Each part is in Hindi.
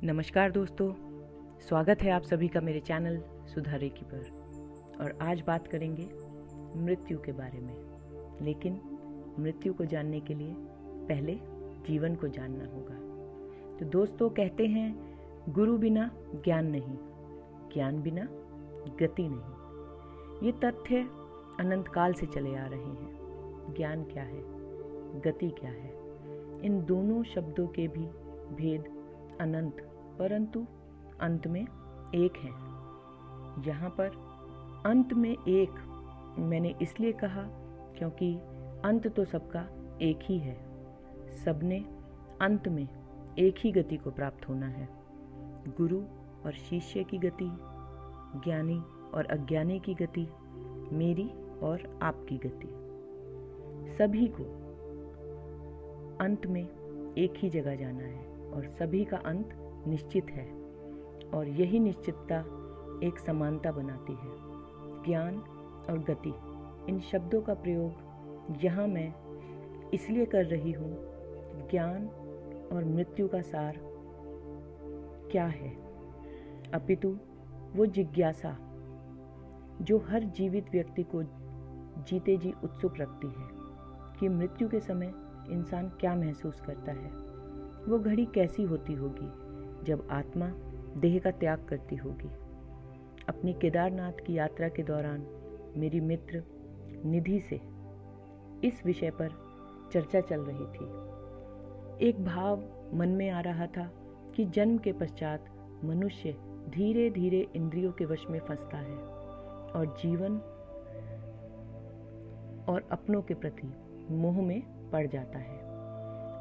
नमस्कार दोस्तों, स्वागत है आप सभी का मेरे चैनल सुधा रेखी पर। और आज बात करेंगे मृत्यु के बारे में। लेकिन मृत्यु को जानने के लिए पहले जीवन को जानना होगा। तो दोस्तों, कहते हैं गुरु बिना ज्ञान नहीं, ज्ञान बिना गति नहीं। ये तथ्य अनंत काल से चले आ रहे हैं। ज्ञान क्या है, गति क्या है, इन दोनों शब्दों के भी भेद अनंत परंतु अंत में एक है। यहाँ पर अंत में एक मैंने इसलिए कहा क्योंकि अंत तो सबका एक ही है। सबने अंत में एक ही गति को प्राप्त होना है। गुरु और शिष्य की गति, ज्ञानी और अज्ञानी की गति, मेरी और आपकी गति। सभी को अंत में एक ही जगह जाना है और सभी का अंत निश्चित है। और यही निश्चितता एक समानता बनाती है। ज्ञान और गति, इन शब्दों का प्रयोग यहाँ मैं इसलिए कर रही हूँ। ज्ञान और मृत्यु का सार क्या है, अपितु वो जिज्ञासा जो हर जीवित व्यक्ति को जीते जी उत्सुक रखती है कि मृत्यु के समय इंसान क्या महसूस करता है। वो घड़ी कैसी होती होगी जब आत्मा देह का त्याग करती होगी। अपनी केदारनाथ की यात्रा के दौरान मेरी मित्र निधि से इस विषय पर चर्चा चल रही थी। एक भाव मन में आ रहा था कि जन्म के पश्चात मनुष्य धीरे धीरे इंद्रियों के वश में फंसता है और जीवन और अपनों के प्रति मोह में पड़ जाता है,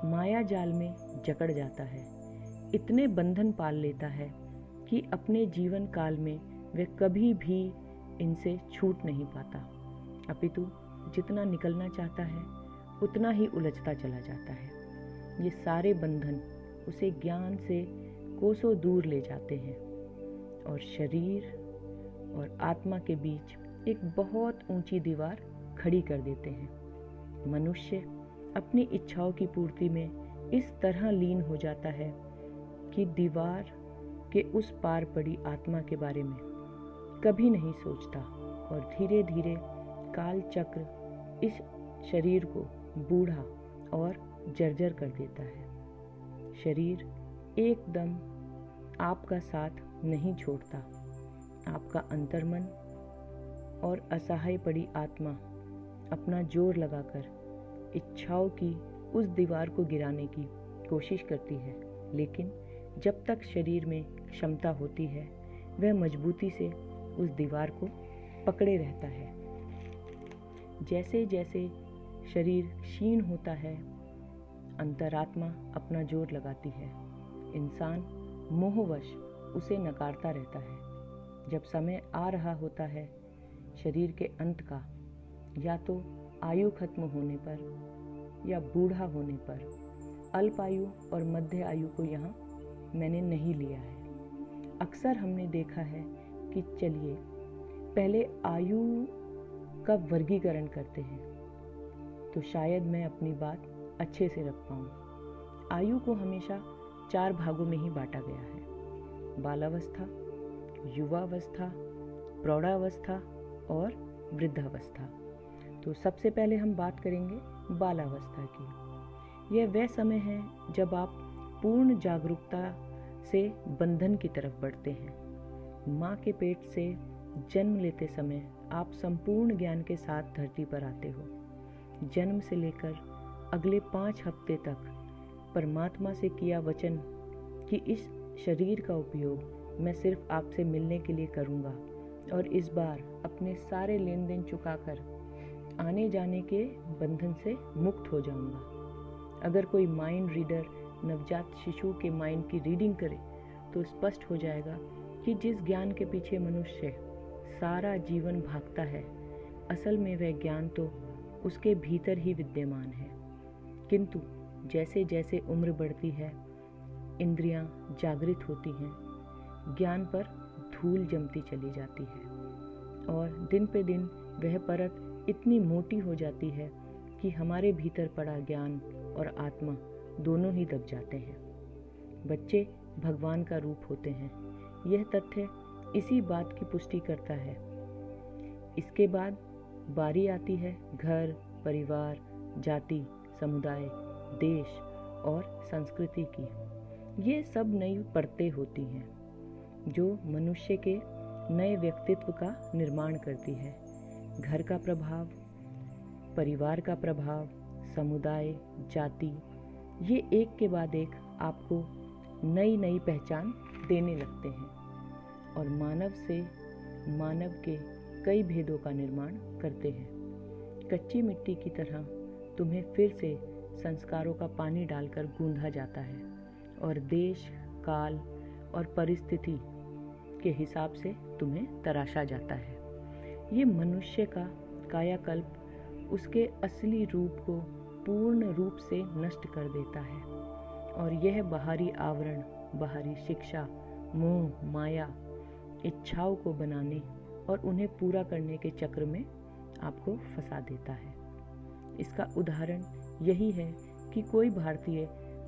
माया जाल में जकड़ जाता है, इतने बंधन पाल लेता है कि अपने जीवन काल में वह कभी भी इनसे छूट नहीं पाता, अपितु जितना निकलना चाहता है उतना ही उलझता चला जाता है। ये सारे बंधन उसे ज्ञान से कोसों दूर ले जाते हैं और शरीर और आत्मा के बीच एक बहुत ऊंची दीवार खड़ी कर देते हैं। मनुष्य अपनी इच्छाओं की पूर्ति में इस तरह लीन हो जाता है कि दीवार के उस पार पड़ी आत्मा के बारे में कभी नहीं सोचता और धीरे धीरे काल चक्र इस शरीर को बूढ़ा और जर्जर कर देता है। शरीर एकदम आपका साथ नहीं छोड़ता। आपका अंतर्मन और असहाय पड़ी आत्मा अपना जोर लगाकर इच्छाओं की उस दीवार को गिराने की कोशिश करती है, लेकिन जब तक शरीर में क्षमता होती है वह मजबूती से उस दीवार को पकड़े रहता है। जैसे जैसे शरीर क्षीण होता है, अंतरात्मा अपना जोर लगाती है। इंसान मोहवश उसे नकारता रहता है। जब समय आ रहा होता है शरीर के अंत का, या तो आयु खत्म होने पर या बूढ़ा होने पर, अल्प आयु और मध्य आयु को यहाँ मैंने नहीं लिया है। अक्सर हमने देखा है कि चलिए पहले आयु का वर्गीकरण करते हैं तो शायद मैं अपनी बात अच्छे से रख पाऊँ। आयु को हमेशा 4 भागों में ही बांटा गया है: बालावस्था, युवावस्था, प्रौढ़ावस्था और वृद्धावस्था। तो सबसे पहले हम बात करेंगे बालावस्था की। यह वह समय है जब आप पूर्ण जागरूकता से बंधन की तरफ बढ़ते हैं। माँ के पेट से जन्म लेते समय आप संपूर्ण ज्ञान के साथ धरती पर आते हो। जन्म से लेकर अगले 5 हफ्ते तक परमात्मा से किया वचन कि इस शरीर का उपयोग मैं सिर्फ आपसे मिलने के लिए करूँगा और इस बार अपने सारे लेन देन चुकाकर आने जाने के बंधन से मुक्त हो जाऊंगा। अगर कोई माइंड रीडर नवजात शिशु के माइंड की रीडिंग करे तो स्पष्ट हो जाएगा कि जिस ज्ञान के पीछे मनुष्य सारा जीवन भागता है, असल में वह ज्ञान तो उसके भीतर ही विद्यमान है। किंतु जैसे जैसे उम्र बढ़ती है, इंद्रियां जागृत होती हैं, ज्ञान पर धूल जमती चली जाती है और दिन पे दिन वह परत इतनी मोटी हो जाती है कि हमारे भीतर पड़ा ज्ञान और आत्मा दोनों ही दब जाते हैं। बच्चे भगवान का रूप होते हैं। यह तथ्य इसी बात की पुष्टि करता है। इसके बाद बारी आती है घर, परिवार, जाति, समुदाय, देश और संस्कृति की। ये सब नई परतें होती हैं जो मनुष्य के नए व्यक्तित्व का निर्माण करती है। घर का प्रभाव, परिवार का प्रभाव, समुदाय, जाति, ये एक के बाद एक आपको नई नई पहचान देने लगते हैं और मानव के कई भेदों का निर्माण करते हैं। कच्ची मिट्टी की तरह तुम्हें फिर से संस्कारों का पानी डालकर गूंधा जाता है और देश, काल और परिस्थिति के हिसाब से तुम्हें तराशा जाता है। ये मनुष्य का कायाकल्प उसके असली रूप को पूर्ण रूप से नष्ट कर देता है और यह बाहरी आवरण, बाहरी शिक्षा, मोह, माया, इच्छाओं को बनाने और उन्हें पूरा करने के चक्र में आपको फंसा देता है। इसका उदाहरण यही है कि कोई भारतीय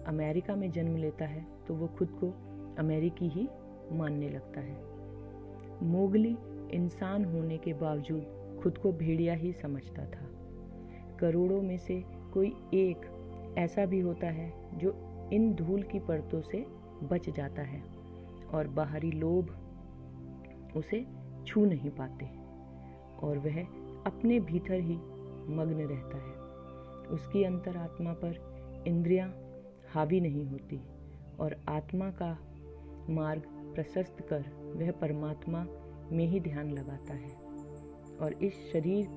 अमेरिका में जन्म लेता है तो वो खुद को अमेरिकी ही मानने लगता है। मोगली इंसान होने के बावजूद खुद को भेड़िया ही समझता था। करोड़ों में से कोई एक ऐसा भी होता है जो इन धूल की परतों से बच जाता है और बाहरी लोभ उसे छू नहीं पाते और वह अपने भीतर ही मग्न रहता है। उसकी अंतरात्मा पर इंद्रियां हावी नहीं होती और आत्मा का मार्ग प्रशस्त कर वह परमात्मा में ही ध्यान लगाता है और इस शरीर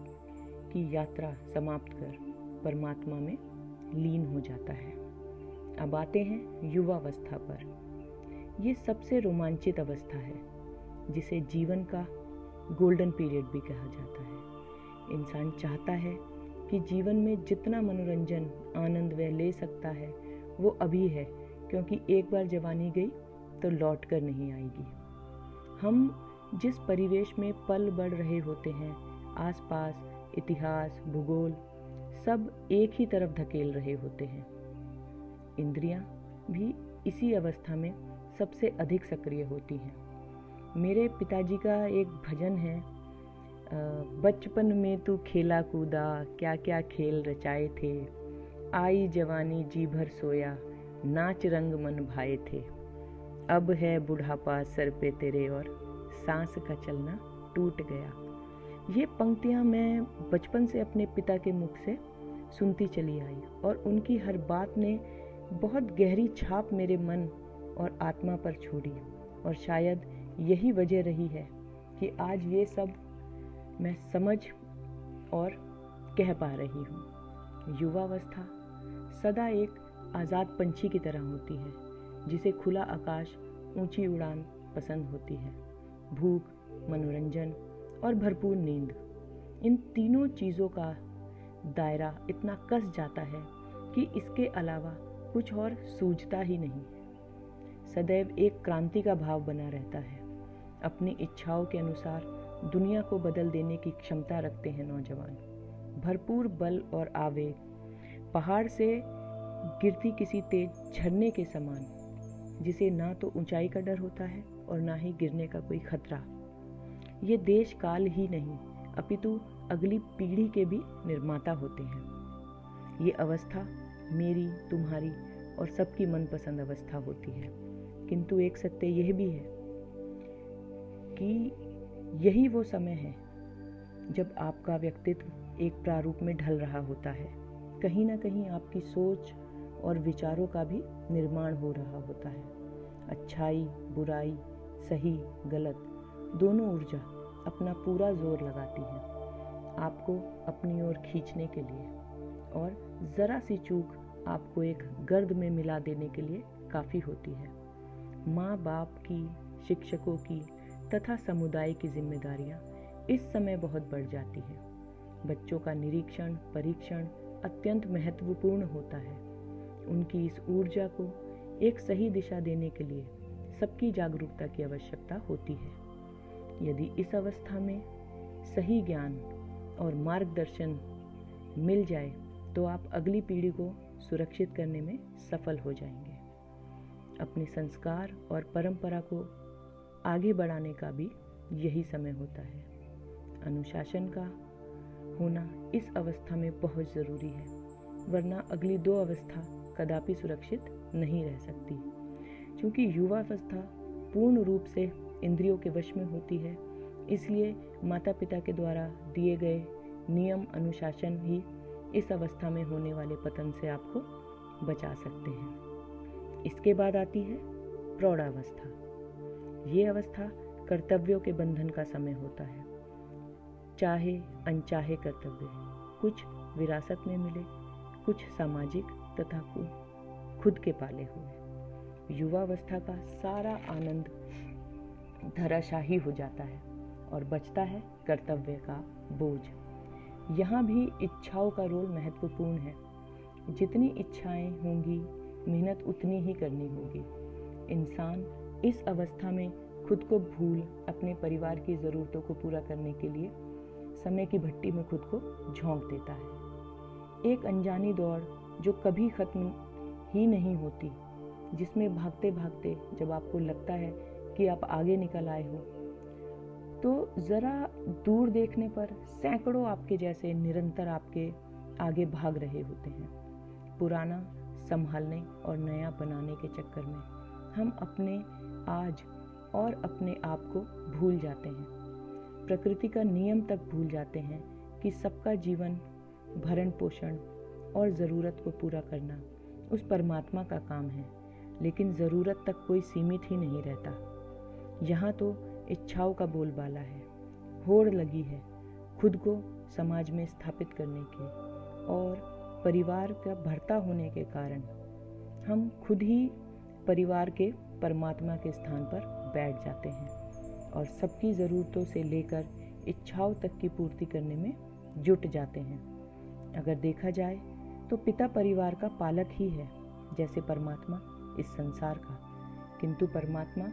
की यात्रा समाप्त कर परमात्मा में लीन हो जाता है। अब आते हैं युवावस्था पर। ये सबसे रोमांचित अवस्था है जिसे जीवन का गोल्डन पीरियड भी कहा जाता है। इंसान चाहता है कि जीवन में जितना मनोरंजन, आनंद वह ले सकता है वो अभी है, क्योंकि एक बार जवानी गई तो लौट कर नहीं आएगी। हम जिस परिवेश में पल बढ़ रहे होते हैं, आसपास इतिहास, भूगोल सब एक ही तरफ धकेल रहे होते हैं। इंद्रियां भी इसी अवस्था में सबसे अधिक सक्रिय होती हैं। मेरे पिताजी का एक भजन है, बचपन में तू खेला कूदा, क्या क्या खेल रचाए थे, आई जवानी जी भर सोया, नाच रंग मन भाए थे, अब है बुढ़ापा सर पे तेरे और सांस का चलना टूट गया। ये पंक्तियाँ मैं बचपन से अपने पिता के मुख से सुनती चली आई और उनकी हर बात ने बहुत गहरी छाप मेरे मन और आत्मा पर छोड़ी और शायद यही वजह रही है कि आज ये सब मैं समझ और कह पा रही हूँ। युवावस्था सदा एक आज़ाद पंछी की तरह होती है जिसे खुला आकाश, ऊंची उड़ान पसंद होती है। भूख, मनोरंजन और भरपूर नींद, इन तीनों चीज़ों का दायरा इतना कस जाता है कि इसके अलावा कुछ और सूझता ही नहीं। सदैव एक क्रांति का भाव बना रहता है। अपनी इच्छाओं के अनुसार दुनिया को बदल देने की क्षमता रखते हैं नौजवान। भरपूर बल और आवेग, पहाड़ से गिरती किसी तेज झरने के समान, जिसे ना तो ऊंचाई का डर होता है और ना ही गिरने का कोई खतरा। ये देश काल ही नहीं अपितु अगली पीढ़ी के भी निर्माता होते हैं। ये अवस्था मेरी, तुम्हारी और सबकी मनपसंद अवस्था होती है, किंतु एक सत्य यह भी है कि यही वो समय है जब आपका व्यक्तित्व एक प्रारूप में ढल रहा होता है। कहीं ना कहीं आपकी सोच और विचारों का भी निर्माण हो रहा होता है। अच्छाई, बुराई, सही, गलत दोनों ऊर्जा अपना पूरा जोर लगाती है आपको अपनी ओर खींचने के लिए, और ज़रा सी चूक आपको एक गर्द में मिला देने के लिए काफ़ी होती है। माँ बाप की, शिक्षकों की तथा समुदाय की जिम्मेदारियाँ इस समय बहुत बढ़ जाती हैं। बच्चों का निरीक्षण, परीक्षण अत्यंत महत्वपूर्ण होता है। उनकी इस ऊर्जा को एक सही दिशा देने के लिए सबकी जागरूकता की आवश्यकता होती है। यदि इस अवस्था में सही ज्ञान और मार्गदर्शन मिल जाए तो आप अगली पीढ़ी को सुरक्षित करने में सफल हो जाएंगे। अपने संस्कार और परंपरा को आगे बढ़ाने का भी यही समय होता है। अनुशासन का होना इस अवस्था में बहुत ज़रूरी है, वरना अगली 2 अवस्था कदापि सुरक्षित नहीं रह सकती। क्योंकि युवावस्था पूर्ण रूप से इंद्रियों के वश में होती है, इसलिए माता पिता के द्वारा दिए गए नियम अनुशासन ही इस अवस्था में होने वाले पतन से आपको बचा सकते हैं। इसके बाद आती है प्रौढ़ावस्था। ये अवस्था कर्तव्यों के बंधन का समय होता है। चाहे अनचाहे कर्तव्य कुछ विरासत में मिले, कुछ सामाजिक तथा खुद के पाले हुए। युवावस्था का सारा आनंद धराशाही हो जाता है और बचता है कर्तव्य का बोझ। यहाँ भी इच्छाओं का रोल महत्वपूर्ण है। जितनी इच्छाएं होंगी, मेहनत उतनी ही करनी होगी। इंसान इस अवस्था में खुद को भूल अपने परिवार की ज़रूरतों को पूरा करने के लिए समय की भट्टी में खुद को झोंक देता है। एक अनजानी दौड़ जो कभी खत्म ही नहीं होती, जिसमें भागते भागते जब आपको लगता है कि आप आगे निकल आए हो, तो ज़रा दूर देखने पर सैकड़ों आपके जैसे निरंतर आपके आगे भाग रहे होते हैं। पुराना संभालने और नया बनाने के चक्कर में हम अपने आज और अपने आप को भूल जाते हैं। प्रकृति का नियम तक भूल जाते हैं कि सबका जीवन भरण पोषण और ज़रूरत को पूरा करना उस परमात्मा का काम है, लेकिन ज़रूरत तक कोई सीमित ही नहीं रहता। यहाँ तो इच्छाओं का बोलबाला है, होड़ लगी है खुद को समाज में स्थापित करने की, और परिवार का भरता होने के कारण हम खुद ही परिवार के परमात्मा के स्थान पर बैठ जाते हैं और सबकी ज़रूरतों से लेकर इच्छाओं तक की पूर्ति करने में जुट जाते हैं। अगर देखा जाए तो पिता परिवार का पालक ही है, जैसे परमात्मा इस संसार का, किंतु परमात्मा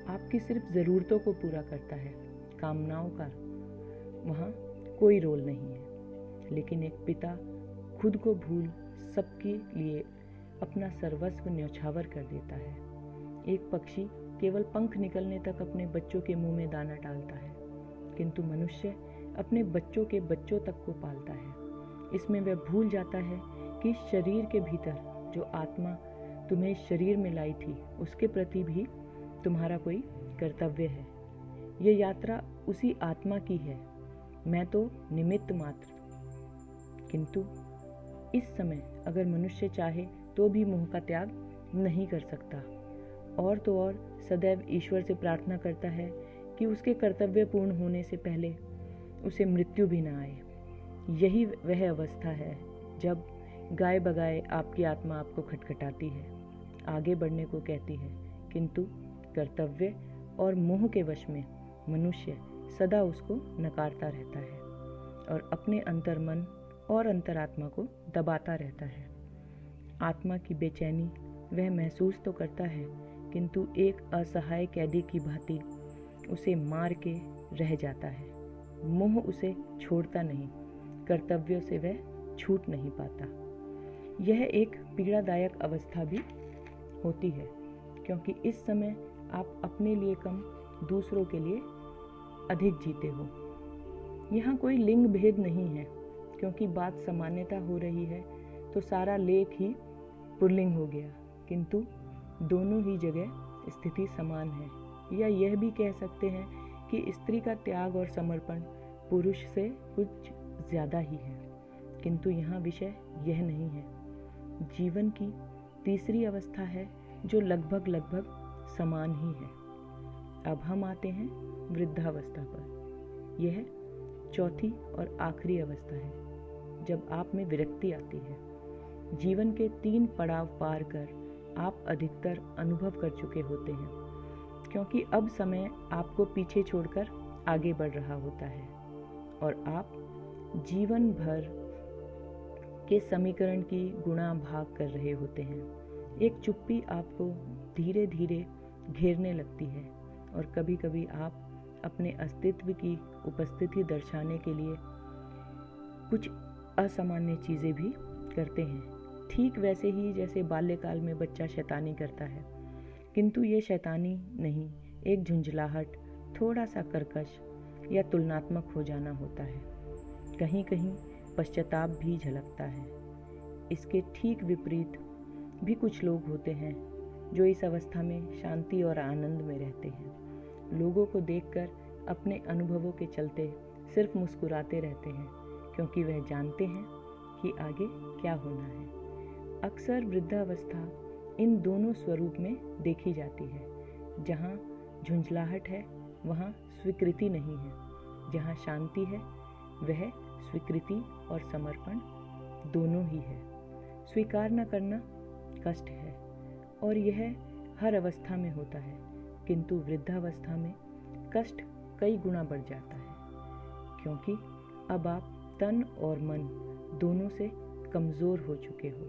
आपकी सिर्फ ज़रूरतों को पूरा करता है, कामनाओं का वहाँ कोई रोल नहीं है। लेकिन एक पिता खुद को भूल सबके लिए अपना सर्वस्व न्यौछावर कर देता है। एक पक्षी केवल पंख निकलने तक अपने बच्चों के मुंह में दाना डालता है, किंतु मनुष्य अपने बच्चों के बच्चों तक को पालता है। इसमें वह भूल जाता है कि शरीर के भीतर जो आत्मा तुम्हें शरीर में लाई थी, उसके प्रति भी तुम्हारा कोई कर्तव्य है। ये यात्रा उसी आत्मा की है, मैं तो निमित्त मात्र। किंतु इस समय अगर मनुष्य चाहे तो भी मोह का त्याग नहीं कर सकता, और तो और सदैव ईश्वर से प्रार्थना करता है कि उसके कर्तव्य पूर्ण होने से पहले उसे मृत्यु भी न आए। यही वह अवस्था है जब गाय बगाए आपकी आत्मा आपको खटखटाती है, आगे बढ़ने को कहती है, किंतु कर्तव्य और मोह के वश में मनुष्य सदा उसको नकारता रहता है और अपने अंतर्मन और अंतरात्मा को दबाता रहता है। आत्मा की बेचैनी वह महसूस तो करता है, किंतु एक असहाय कैदी की भांति उसे मार के रह जाता है। मोह उसे छोड़ता नहीं, कर्तव्यों से वह छूट नहीं पाता। यह एक पीड़ादायक अवस्था भी होती है, क्योंकि इस समय आप अपने लिए कम दूसरों के लिए अधिक जीते हो। यहाँ कोई लिंग भेद नहीं है, क्योंकि बात सामान्यता हो रही है तो सारा लेख ही पुल्लिंग हो गया, किंतु दोनों ही जगह स्थिति समान है। या यह भी कह सकते हैं कि स्त्री का त्याग और समर्पण पुरुष से कुछ ज़्यादा ही है, किंतु यहाँ विषय यह नहीं है। जीवन की तीसरी अवस्था है जो लगभग समान ही है। अब हम आते हैं वृद्धावस्था पर। यह चौथी और आखिरी अवस्था है जब आप में विरक्ति आती है। जीवन के 3 पड़ाव पार कर आप अधिकतर अनुभव कर चुके होते हैं, क्योंकि अब समय आपको पीछे छोड़कर आगे बढ़ रहा होता है और आप जीवन भर के समीकरण की गुणा भाग कर रहे होते हैं। एक चुप्पी आपको धीरे धीरे घेरने लगती है और कभी कभी आप अपने अस्तित्व की उपस्थिति दर्शाने के लिए कुछ असामान्य चीज़ें भी करते हैं, ठीक वैसे ही जैसे बाल्यकाल में बच्चा शैतानी करता है। किंतु ये शैतानी नहीं, एक झुंझलाहट, थोड़ा सा कर्कश या तुलनात्मक हो जाना होता है। कहीं कहीं पश्चाताप भी झलकता है। इसके ठीक विपरीत भी कुछ लोग होते हैं जो इस अवस्था में शांति और आनंद में रहते हैं। लोगों को देखकर अपने अनुभवों के चलते सिर्फ मुस्कुराते रहते हैं, क्योंकि वह जानते हैं कि आगे क्या होना है। अक्सर वृद्धावस्था इन दोनों स्वरूप में देखी जाती है। जहाँ झुंझलाहट है वहाँ स्वीकृति नहीं है, जहाँ शांति है वह स्वीकृति और समर्पण दोनों ही है। स्वीकार न करना कष्ट है और यह हर अवस्था में होता है, किंतु वृद्धावस्था में कष्ट कई गुना बढ़ जाता है, क्योंकि अब आप तन और मन दोनों से कमज़ोर हो चुके हो।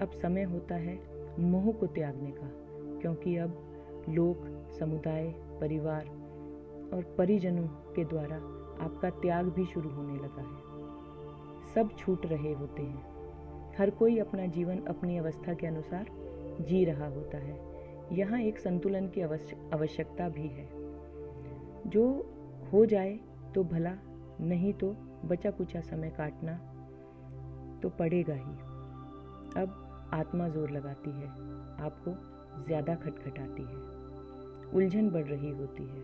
अब समय होता है मोह को त्यागने का, क्योंकि अब लोग, समुदाय, परिवार और परिजनों के द्वारा आपका त्याग भी शुरू होने लगा है। सब छूट रहे होते हैं। हर कोई अपना जीवन अपनी अवस्था के अनुसार जी रहा होता है। यहाँ एक संतुलन की आवश्यकता भी है। जो हो जाए तो भला, नहीं तो बचा कुचा समय काटना तो पड़ेगा ही। अब आत्मा जोर लगाती है, आपको ज़्यादा खटखटाती है, उलझन बढ़ रही होती है,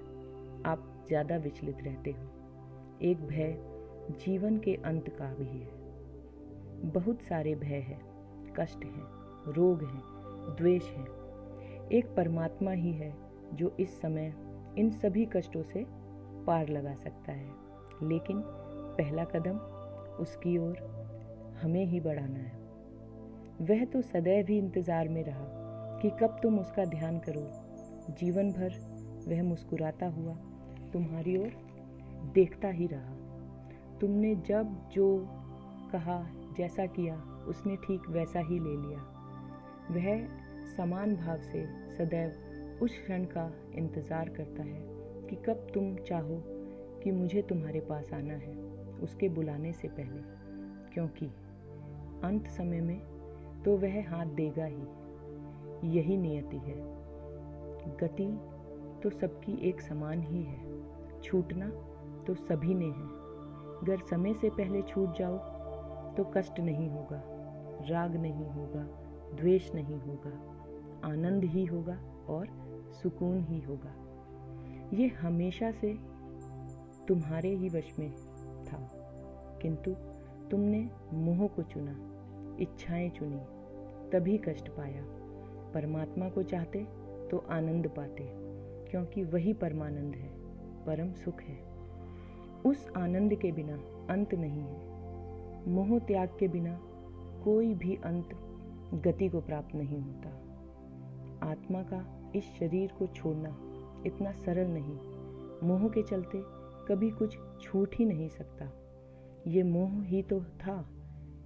आप ज़्यादा विचलित रहते हो। एक भय जीवन के अंत का भी है। बहुत सारे भय हैं, कष्ट हैं, रोग हैं, द्वेष हैं। एक परमात्मा ही है जो इस समय इन सभी कष्टों से पार लगा सकता है, लेकिन पहला कदम उसकी ओर हमें ही बढ़ाना है। वह तो सदैव ही इंतज़ार में रहा कि कब तुम उसका ध्यान करो। जीवन भर वह मुस्कुराता हुआ तुम्हारी ओर देखता ही रहा। तुमने जब जो कहा, जैसा किया, उसने ठीक वैसा ही ले लिया। वह समान भाव से सदैव उस क्षण का इंतज़ार करता है कि कब तुम चाहो कि मुझे तुम्हारे पास आना है, उसके बुलाने से पहले, क्योंकि अंत समय में तो वह हाथ देगा ही। यही नियति है। गति तो सबकी एक समान ही है, छूटना तो सभी ने है। अगर समय से पहले छूट जाओ तो कष्ट नहीं होगा, राग नहीं होगा, द्वेष नहीं होगा, आनंद ही होगा और सुकून ही होगा। ये हमेशा से तुम्हारे ही वश में था, किंतु तुमने मोह को चुना, इच्छाएं चुनी, तभी कष्ट पाया। परमात्मा को चाहते तो आनंद पाते, क्योंकि वही परमानंद है, परम सुख है। उस आनंद के बिना अंत नहीं है। मोह त्याग के बिना कोई भी अंत गति को प्राप्त नहीं होता। आत्मा का इस शरीर को छोड़ना इतना सरल नहीं। मोह के चलते कभी कुछ छूट ही नहीं सकता। ये मोह ही तो था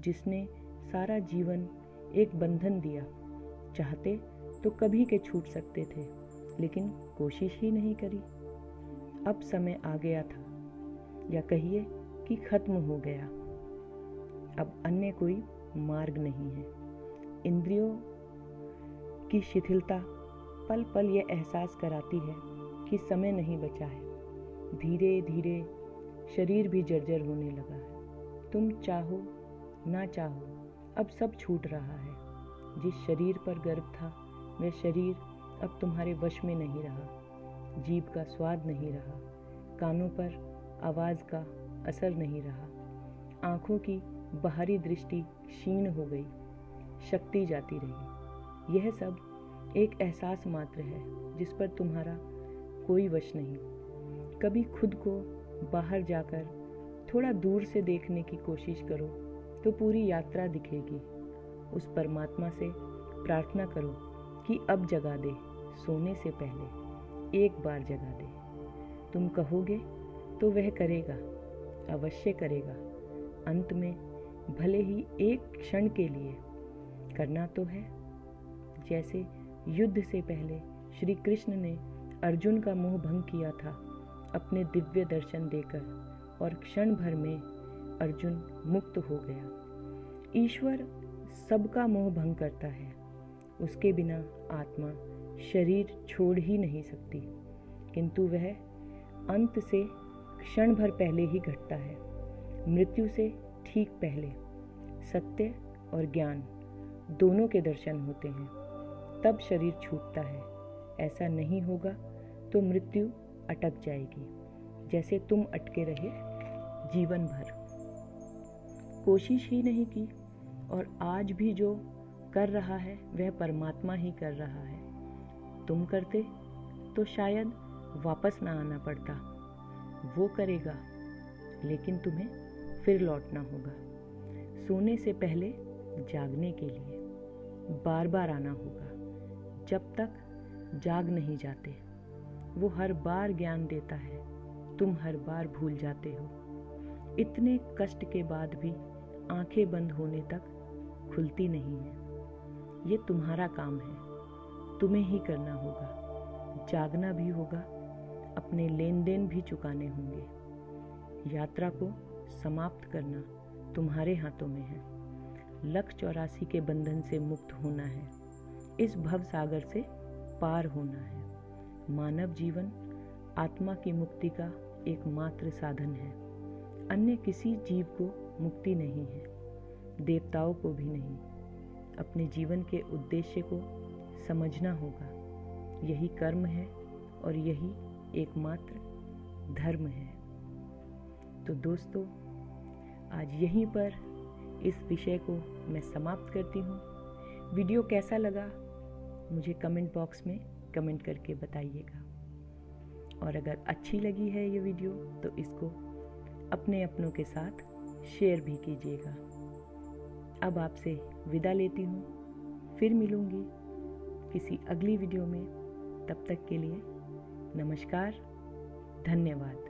जिसने सारा जीवन एक बंधन दिया। चाहते तो कभी के छूट सकते थे, लेकिन कोशिश ही नहीं करी। अब समय आ गया था, या कहिए कि खत्म हो गया। अब अन्य कोई मार्ग नहीं है। इंद्रियों की शिथिलता पल पल ये एहसास कराती है कि समय नहीं बचा है। धीरे धीरे शरीर भी जर्जर होने लगा है। तुम चाहो ना चाहो अब सब छूट रहा है। जिस शरीर पर गर्व था वह शरीर अब तुम्हारे वश में नहीं रहा। जीभ का स्वाद नहीं रहा, कानों पर आवाज़ का असर नहीं रहा, आँखों की बाहरी दृष्टि क्षीण हो गई, शक्ति जाती रही। यह सब एक एहसास मात्र है जिस पर तुम्हारा कोई वश नहीं। कभी खुद को बाहर जाकर थोड़ा दूर से देखने की कोशिश करो तो पूरी यात्रा दिखेगी। उस परमात्मा से प्रार्थना करो कि अब जगा दे, सोने से पहले एक बार जगा दे। तुम कहोगे तो वह करेगा, अवश्य करेगा। अंत में भले ही एक क्षण के लिए करना तो है। जैसे युद्ध से पहले श्री कृष्ण ने अर्जुन का मोह भंग किया था अपने दिव्य दर्शन देकर, और क्षण भर में अर्जुन मुक्त हो गया। ईश्वर सबका मोह भंग करता है, उसके बिना आत्मा शरीर छोड़ ही नहीं सकती, किंतु वह अंत से क्षण भर पहले ही घटता है। मृत्यु से ठीक पहले सत्य और ज्ञान दोनों के दर्शन होते हैं, तब शरीर छूटता है। ऐसा नहीं होगा तो मृत्यु अटक जाएगी, जैसे तुम अटके रहे जीवन भर। कोशिश ही नहीं की और आज भी जो कर रहा है वह परमात्मा ही कर रहा है। तुम करते तो शायद वापस ना आना पड़ता, वो करेगा लेकिन तुम्हें फिर लौटना होगा। सोने से पहले जागने के लिए बार बार आना होगा, जब तक जाग नहीं जाते। वो हर बार ज्ञान देता है, तुम हर बार भूल जाते हो। इतने कष्ट के बाद भी आंखें बंद होने तक खुलती नहीं है। ये तुम्हारा काम है, तुम्हें ही करना होगा। जागना भी होगा, अपने लेन देन भी चुकाने होंगे। यात्रा को समाप्त करना तुम्हारे हाथों में है। लख 84 के बंधन से मुक्त होना है, इस भव सागर से पार होना है। मानव जीवन आत्मा की मुक्ति का एकमात्र साधन है। अन्य किसी जीव को मुक्ति नहीं है, देवताओं को भी नहीं। अपने जीवन के उद्देश्य को समझना होगा। यही कर्म है और यही एकमात्र धर्म है। तो दोस्तों, आज यहीं पर इस विषय को मैं समाप्त करती हूँ। वीडियो कैसा लगा मुझे कमेंट बॉक्स में कमेंट करके बताइएगा, और अगर अच्छी लगी है ये वीडियो तो इसको अपने अपनों के साथ शेयर भी कीजिएगा। अब आपसे विदा लेती हूँ, फिर मिलूँगी किसी अगली वीडियो में। तब तक के लिए नमस्कार, धन्यवाद।